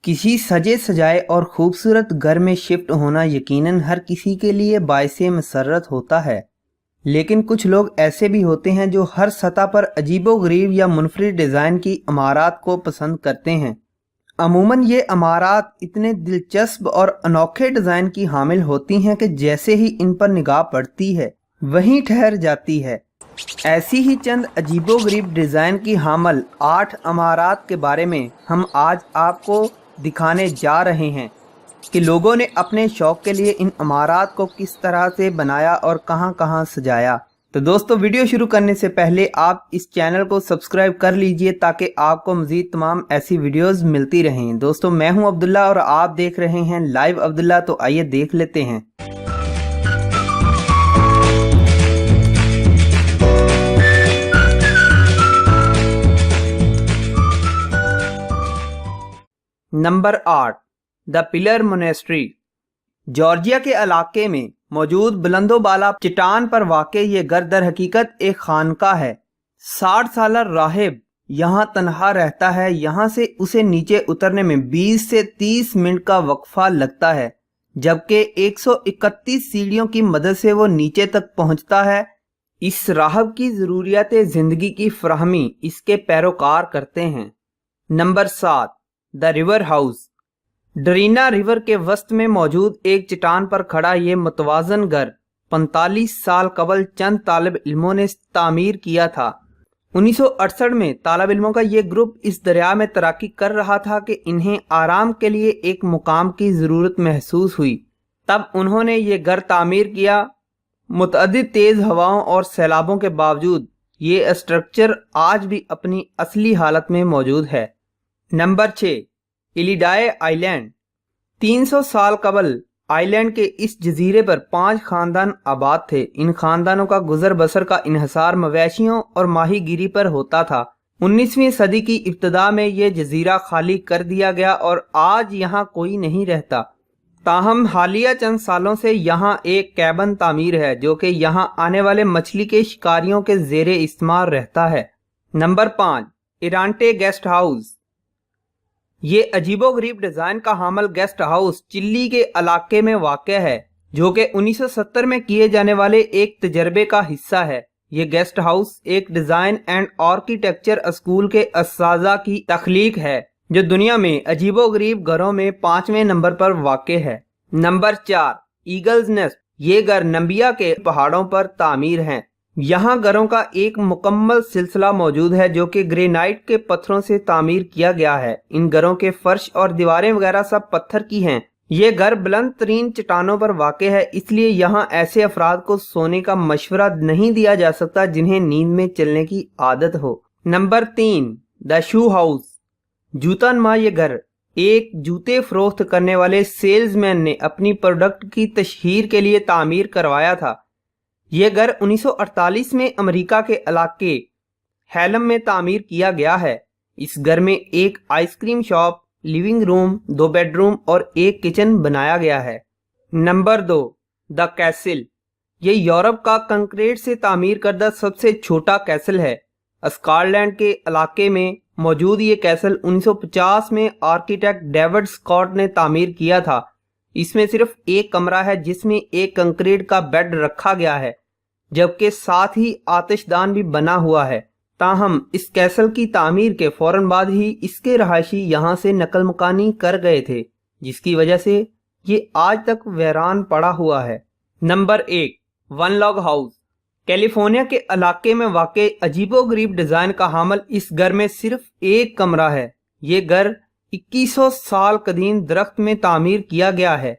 किसी सजे सजाए और खूबसूरत घर में शिफ्ट होना यकीनन हर किसी के लिए बाइसे मसर्रत होता है, लेकिन कुछ लोग ऐसे भी होते हैं जो हर सतह पर अजीबोगरीब या मुनफरिद डिज़ाइन की इमारत को पसंद करते हैं। अमूमन ये इमारत इतने दिलचस्प और अनोखे डिज़ाइन की हामिल होती हैं कि जैसे ही इन पर निगाह पड़ती है वहीं ठहर जाती है। ऐसी ही चंद अजीबोगरीब डिज़ाइन की हामिल 8 इमारत के बारे में हम आज आपको दिखाने जा रहे हैं कि लोगों ने अपने शौक के लिए इन इमारत को किस तरह से बनाया और कहां कहां सजाया। तो दोस्तों, वीडियो शुरू करने से पहले आप इस चैनल को सब्सक्राइब कर लीजिए ताकि आपको मज़ीद तमाम ऐसी वीडियोस मिलती रहें। दोस्तों, मैं हूं अब्दुल्ला और आप देख रहे हैं लाइव अब्दुल्ला। तो आइए देख लेते हैं। Number 8, the pillar monastery. Georgia के इलाके में मौजूद बुलंदोबाला चट्टान पर वाक़ ये घर दर हकीकत एक खानका है। 60 साल राहिब यहाँ तन्हा रहता है। यहाँ से उसे नीचे उतरने में 20 से 30 मिनट का वक्फा लगता है, जबकि 131 सीढ़ियों की मदद से वो नीचे तक पहुँचता है। इस राहब की ज़रूरियात ज़िंदगी की फराहमी इसके पैरोकार करते हैं। Number 7, the river house. डरीना रिवर के वस्त में मौजूद एक चट्टान पर खड़ा ये मुतवाज़न घर 45 साल कबल चंद तालिब इल्मों ने तामीर किया था। 1968 में तालिब इल्मों का ये ग्रुप इस दरिया में तैराकी कर रहा था कि इन्हें आराम के लिए एक मुकाम की ज़रूरत महसूस हुई। तब उन्होंने ये घर तामीर किया। मुतअद्दिद तेज़ हवाओं और सैलाबों के बावजूद ये स्ट्रक्चर आज भी अपनी असली हालत में मौजूद है। Number 6, इलिडाए island. 300 साल कबल आइलैंड के इस जजीरे पर 5 खानदान आबाद थे। इन खानदानों का गुजर बसर का इन्हसार मवेशियों और माहीगीरी पर होता था। 19वीं सदी की इब्तदा में ये जजीरा खाली कर दिया गया और आज यहाँ कोई नहीं रहता। ताहम हालिया चंद सालों से यहाँ एक कैबन तामीर है जो कि यहाँ आने वाले मछली के शिकारियों के जेरे इस्तेमाल रहता है। नंबर 5, इरांटे गेस्ट हाउस। ये अजीबोगरीब डिज़ाइन का हामिल गेस्ट हाउस चिली के इलाके में वाक़ है, जो कि 1970 में किए जाने वाले एक तजर्बे का हिस्सा है। ये गेस्ट हाउस एक डिज़ाइन एंड आर्किटेक्चर स्कूल के असातिज़ा की तख्लीक है जो दुनिया में अजीबोगरीब घरों में 5वें नंबर पर वाक़ है। Number 4, eagles nest. ये घर नंबिया के पहाड़ों पर तामीर हैं। यहाँ घरों का एक मुकम्मल सिलसिला मौजूद है जो कि ग्रेनाइट के पत्थरों से तामीर किया गया है। इन घरों के फर्श और दीवारें वगैरह सब पत्थर की हैं। ये घर बुलंद तरीन चट्टानों पर वाक़ है, इसलिए यहाँ ऐसे अफराद को सोने का मशवरा नहीं दिया जा सकता जिन्हें नींद में चलने की आदत हो। Number 3, the shoe house. जूता नुमा ये घर एक जूते फरोख्त करने वाले सेल्समैन ने अपनी प्रोडक्ट की तशहीर के लिए तामीर करवाया था। ये घर 1948 में अमेरिका के इलाके हैलम में तामीर किया गया है। इस घर में एक ice cream shop, living room, 2 bedroom और एक किचन बनाया गया है। Number 2, the castle. ये यूरोप का कंक्रीट से तामीर करदा सबसे छोटा कैसल है। स्कॉटलैंड के इलाके में मौजूद ये कैसल 1950 में आर्किटेक्ट डेविड स्कॉट ने तामीर किया था। इसमें सिर्फ एक कमरा है जिसमें एक कंक्रीट का बेड रखा गया है, जबकि साथ ही आतिशदान भी बना हुआ है। ताहम इस कैसल की तामीर के फौरन बाद ही इसके रहायशी यहाँ से नकल मकानी कर गए थे, जिसकी वजह से ये आज तक वीरान पड़ा हुआ है। Number 1, one log house. California के इलाके में वाक़ अजीबोगरीब डिज़ाइन का हामिल इस घर में सिर्फ एक कमरा है। ये घर 2100 साल कदीम दरख्त में तामीर किया गया है।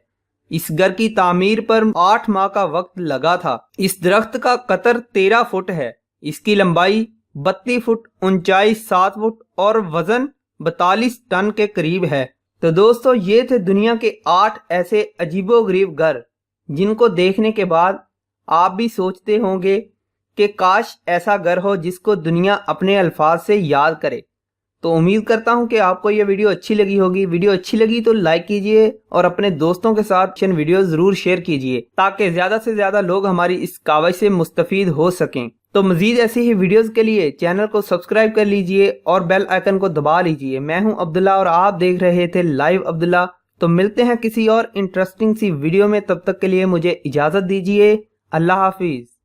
इस घर की तामीर पर 8 माह का वक्त लगा था। इस दरख्त का कतर 13 फुट है। इसकी लंबाई 32 फुट, ऊंचाई 7 फुट और वजन 42 टन के करीब है। तो दोस्तों, ये थे दुनिया के 8 ऐसे अजीबोगरीब घर जिनको देखने के बाद आप भी सोचते होंगे कि काश ऐसा घर हो जिसको दुनिया अपने अल्फाज से याद करे। تو امید کرتا ہوں کہ آپ کو یہ ویڈیو اچھی لگی ہوگی. ویڈیو اچھی لگی تو لائک کیجئے اور اپنے دوستوں کے ساتھ ویڈیو ضرور شیئر کیجئے تاکہ زیادہ سے زیادہ لوگ ہماری اس کاوش سے مستفید ہو سکیں. تو مزید ایسی ہی ویڈیوز کے لیے چینل کو سبسکرائب کر لیجئے اور بیل آئیکن کو دبا لیجئے. میں ہوں عبداللہ اور آپ دیکھ رہے تھے لائیو عبداللہ. تو ملتے ہیں کسی اور انٹرسٹنگ سی ویڈیو میں. تب تک کے لیے مجھے اجازت دیجئے. اللہ حافظ.